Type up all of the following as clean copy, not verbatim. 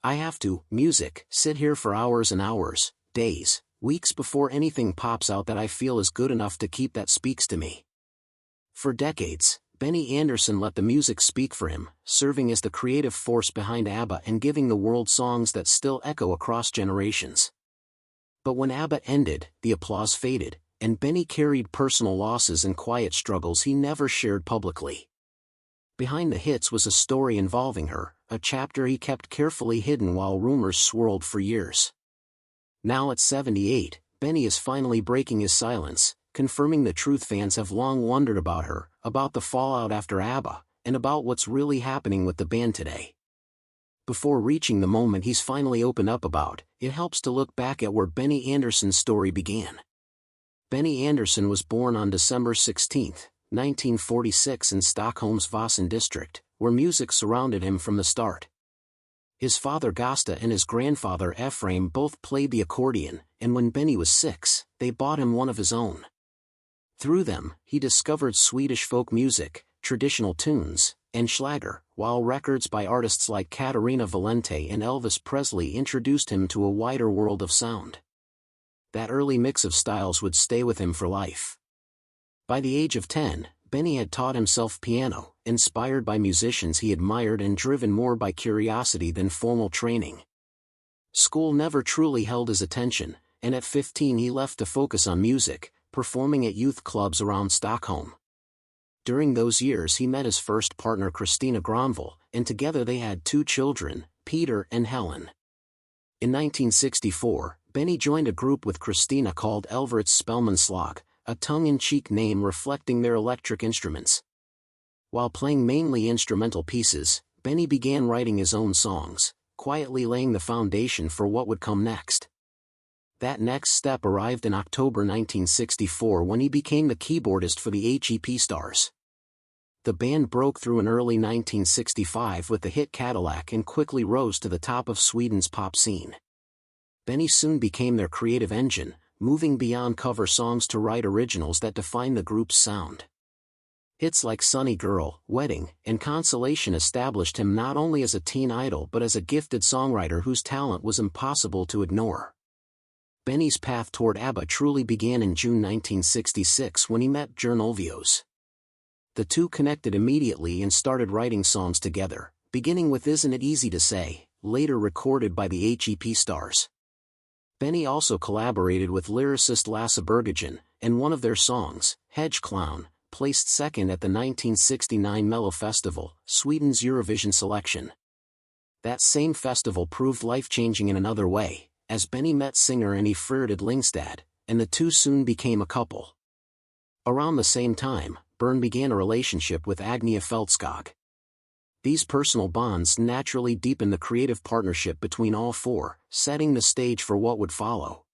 I have to, music, sit here for hours and hours, days, weeks before anything pops out that I feel is good enough to keep that speaks to me. For decades, Benny Andersson let the music speak for him, serving as the creative force behind ABBA and giving the world songs that still echo across generations. But when ABBA ended, the applause faded, and Benny carried personal losses and quiet struggles he never shared publicly. Behind the hits was a story involving her, a chapter he kept carefully hidden while rumors swirled for years. Now at 78, Benny is finally breaking his silence, confirming the truth fans have long wondered about her, about the fallout after ABBA, and about what's really happening with the band today. Before reaching the moment he's finally opened up about, it helps to look back at where Benny Andersson's story began. Benny Andersson was born on December 16, 1946 in Stockholm's Vasan district, where music surrounded him from the start. His father Gösta and his grandfather Ephraim both played the accordion, and when Benny was 6, they bought him one of his own. Through them, he discovered Swedish folk music, traditional tunes, and Schlager, while records by artists like Katarina Valente and Elvis Presley introduced him to a wider world of sound. That early mix of styles would stay with him for life. By the age of 10, Benny had taught himself piano, inspired by musicians he admired and driven more by curiosity than formal training. School never truly held his attention, and at 15 he left to focus on music, performing at youth clubs around Stockholm. During those years he met his first partner Christina Granville, and together they had 2 children, Peter and Helen. In 1964, Benny joined a group with Christina called Elverets Spelmanslag, a tongue-in-cheek name reflecting their electric instruments. While playing mainly instrumental pieces, Benny began writing his own songs, quietly laying the foundation for what would come next. That next step arrived in October 1964 when he became the keyboardist for the HEP Stars. The band broke through in early 1965 with the hit Cadillac and quickly rose to the top of Sweden's pop scene. Benny soon became their creative engine, moving beyond cover songs to write originals that define the group's sound. Hits like Sunny Girl, Wedding, and Consolation established him not only as a teen idol but as a gifted songwriter whose talent was impossible to ignore. Benny's path toward ABBA truly began in June 1966 when he met Björn Ulvaeus. The two connected immediately and started writing songs together, beginning with Isn't It Easy to Say, later recorded by the HEP Stars. Benny also collaborated with lyricist Lasse Berghagen, and one of their songs, Hedge Clown, placed second at the 1969 Mello-Festival, Sweden's Eurovision selection. That same festival proved life-changing in another way, as Benny met singer Annie Fridhed Lingstad, and the two soon became a couple. Around the same time, Björn began a relationship with Agnia Feldskog. These personal bonds naturally deepened the creative partnership between all four, setting the stage for what would follow.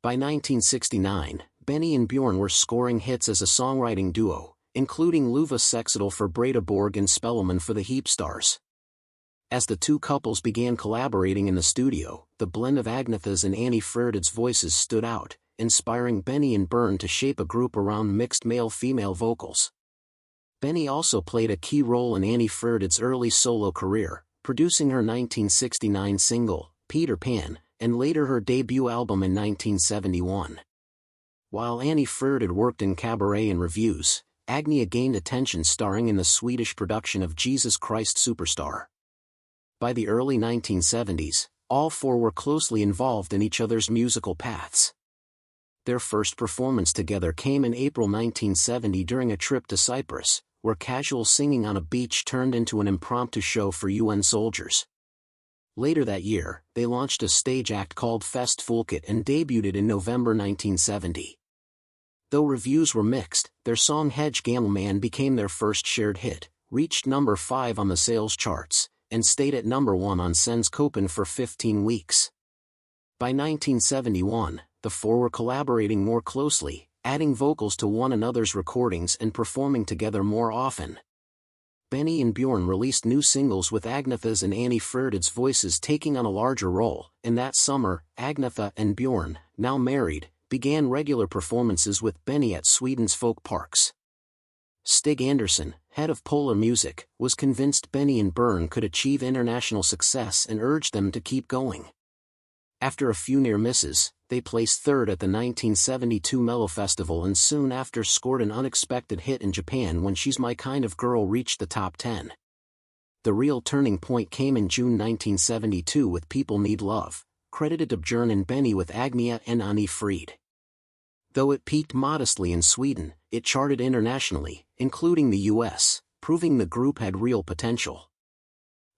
By 1969, Benny and Björn were scoring hits as a songwriting duo, including Luva Sexedal for Breda Borg and Spelleman for the HEP Stars. As the two couples began collaborating in the studio, the blend of Agnetha's and Annie Fridhed's voices stood out, inspiring Benny and Björn to shape a group around mixed male-female vocals. Benny also played a key role in Annie Fridhed's early solo career, producing her 1969 single, Peter Pan, and later her debut album in 1971. While Annie Fridhed worked in cabaret and revues, Agnia gained attention starring in the Swedish production of Jesus Christ Superstar. By the early 1970s, all four were closely involved in each other's musical paths. Their first performance together came in April 1970 during a trip to Cyprus, where casual singing on a beach turned into an impromptu show for UN soldiers. Later that year, they launched a stage act called Fest Folket and debuted in November 1970. Though reviews were mixed, their song Hedge Gammelman became their first shared hit, reached number 5 on the sales charts, and stayed at number 1 on Svensktoppen for 15 weeks. By 1971, the four were collaborating more closely, adding vocals to one another's recordings and performing together more often. Benny and Björn released new singles with Agnetha's and Annie Fridhed's voices taking on a larger role, and that summer, Agnetha and Björn, now married, began regular performances with Benny at Sweden's folk parks. Stig Andersson, head of Polar Music, was convinced Benny and Bern could achieve international success and urged them to keep going. After a few near misses, they placed third at the 1972 Mellofestival and soon after scored an unexpected hit in Japan when She's My Kind of Girl reached the top 10. The real turning point came in June 1972 with People Need Love, credited to Björn and Benny with Agnia and Annie Fried. Though it peaked modestly in Sweden, it charted internationally, including the US, proving the group had real potential.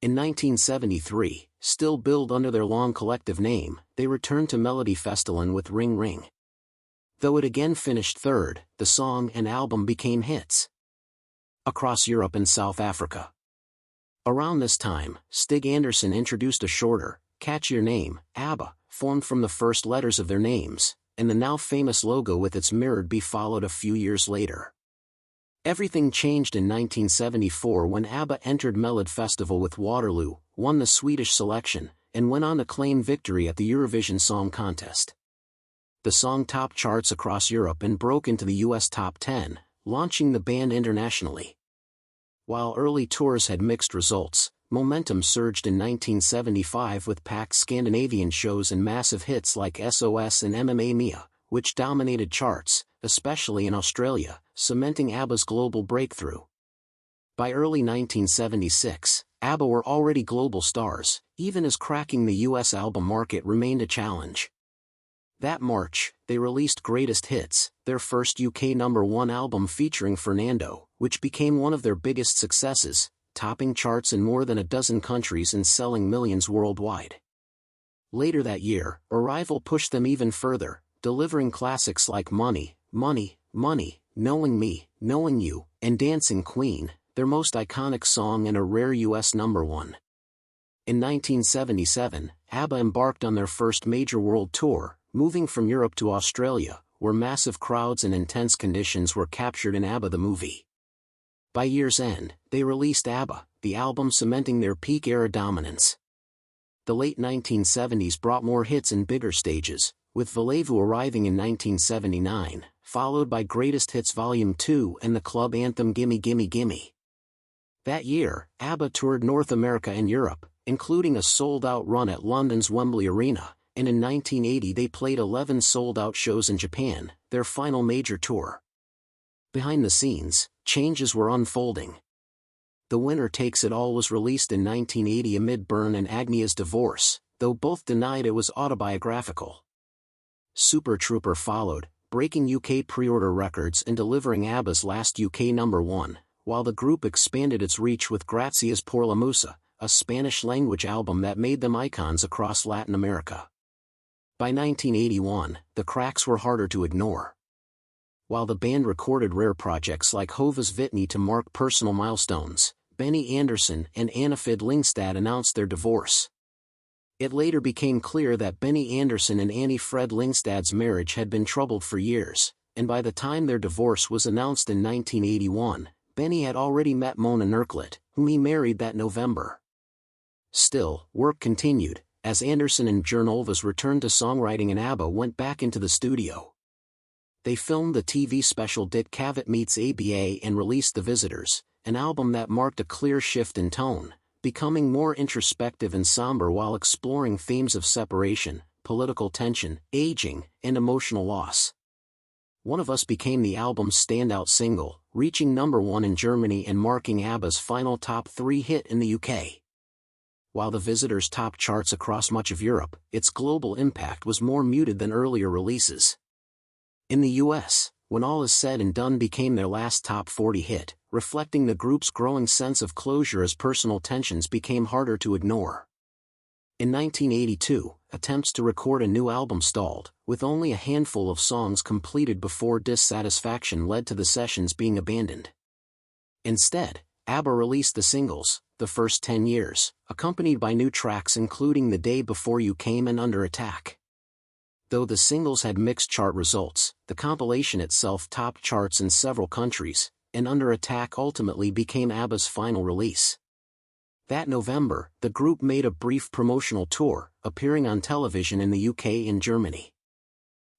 In 1973, still billed under their long collective name, they returned to Melodifestivalen with Ring Ring. Though it again finished third, the song and album became hits across Europe and South Africa. Around this time, Stig Andersson introduced a shorter, catchier name, ABBA, formed from the first letters of their names, and the now famous logo with its mirrored B followed a few years later. Everything changed in 1974 when ABBA entered Melodifestivalen with Waterloo, won the Swedish selection, and went on to claim victory at the Eurovision Song Contest. The song topped charts across Europe and broke into the US top 10, launching the band internationally. While early tours had mixed results, momentum surged in 1975 with packed Scandinavian shows and massive hits like SOS and MMA Mia, which dominated charts, especially in Australia, cementing ABBA's global breakthrough. By early 1976, ABBA were already global stars, even as cracking the US album market remained a challenge. That March, they released Greatest Hits, their first UK #1 album featuring Fernando, which became one of their biggest successes, topping charts in more than a dozen countries and selling millions worldwide. Later that year, Arrival pushed them even further, delivering classics like Money, Money, Money, Knowing Me, Knowing You, and Dancing Queen, their most iconic song and a rare US #1. In 1977, ABBA embarked on their first major world tour, moving from Europe to Australia, where massive crowds and intense conditions were captured in ABBA the Movie. By year's end, they released ABBA, the album cementing their peak-era dominance. The late 1970s brought more hits and bigger stages, with Voulez-Vous arriving in 1979, followed by Greatest Hits Volume 2 and the club anthem Gimme Gimme Gimme. That year, ABBA toured North America and Europe, including a sold-out run at London's Wembley Arena, and in 1980 they played 11 sold-out shows in Japan, their final major tour. Behind the scenes, changes were unfolding. The Winner Takes It All was released in 1980 amid Bern and Agnia's divorce, though both denied it was autobiographical. Super Trooper followed, breaking UK pre-order records and delivering ABBA's last UK #1, while the group expanded its reach with Gracias por la Musa, a Spanish-language album that made them icons across Latin America. By 1981, the cracks were harder to ignore. While the band recorded rare projects like Hova's Vitni to mark personal milestones, Benny Andersson and Annifrid Lyngstad announced their divorce. It later became clear that Benny Andersson and Annifrid Lyngstad's marriage had been troubled for years, and by the time their divorce was announced in 1981, Benny had already met Mona Nerklet, whom he married that November. Still, work continued, as Andersson and Björn Ulvaeus returned to songwriting and ABBA went back into the studio. They filmed the TV special Dick Cavett Meets ABBA and released The Visitors, an album that marked a clear shift in tone, becoming more introspective and somber while exploring themes of separation, political tension, aging, and emotional loss. One of Us became the album's standout single, reaching #1 in Germany and marking ABBA's final top 3 hit in the UK. While The Visitors topped charts across much of Europe, its global impact was more muted than earlier releases. In the US, When All Is Said and Done became their last top 40 hit, reflecting the group's growing sense of closure as personal tensions became harder to ignore. In 1982, attempts to record a new album stalled, with only a handful of songs completed before dissatisfaction led to the sessions being abandoned. Instead, ABBA released the singles, The First 10 Years, accompanied by new tracks including The Day Before You Came and Under Attack. Though the singles had mixed chart results, the compilation itself topped charts in several countries, and Under Attack ultimately became ABBA's final release. That November, the group made a brief promotional tour, appearing on television in the UK and Germany.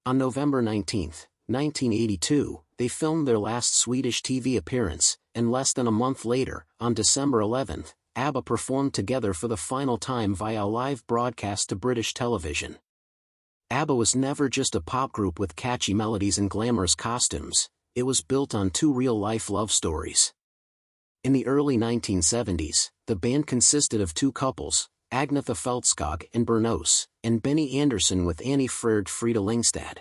On November 19, 1982, they filmed their last Swedish TV appearance, and less than a month later, on December 11, ABBA performed together for the final time via a live broadcast to British television. ABBA was never just a pop group with catchy melodies and glamorous costumes, it was built on two real-life love stories. In the early 1970s, the band consisted of two couples, Agnetha Fältskog and Bernos, and Benny Andersson with Annie Frida Lyngstad.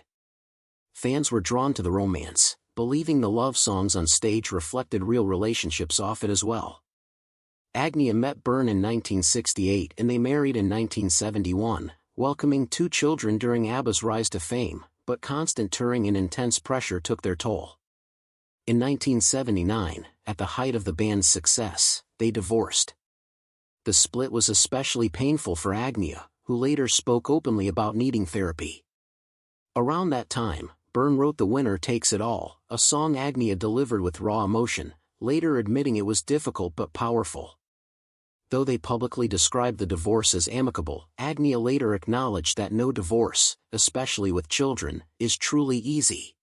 Fans were drawn to the romance, believing the love songs on stage reflected real relationships off it as well. Agnetha met Bern in 1968 and they married in 1971, welcoming two children during ABBA's rise to fame, but constant touring and intense pressure took their toll. In 1979, at the height of the band's success, they divorced. The split was especially painful for Agnetha, who later spoke openly about needing therapy. Around that time, Bern wrote The Winner Takes It All, a song Agnetha delivered with raw emotion, later admitting it was difficult but powerful. Though they publicly described the divorce as amicable, Agnetha later acknowledged that no divorce, especially with children, is truly easy.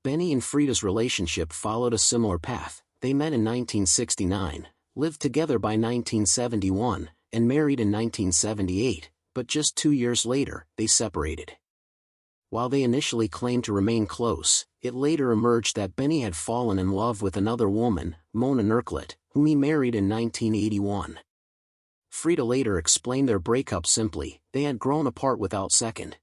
Benny and Frida's relationship followed a similar path. They met in 1969, lived together by 1971, and married in 1978, but just 2 years later, they separated. While they initially claimed to remain close, it later emerged that Benny had fallen in love with another woman, Mona Nerklet, whom he married in 1981. Frida later explained their breakup simply, they had grown apart without second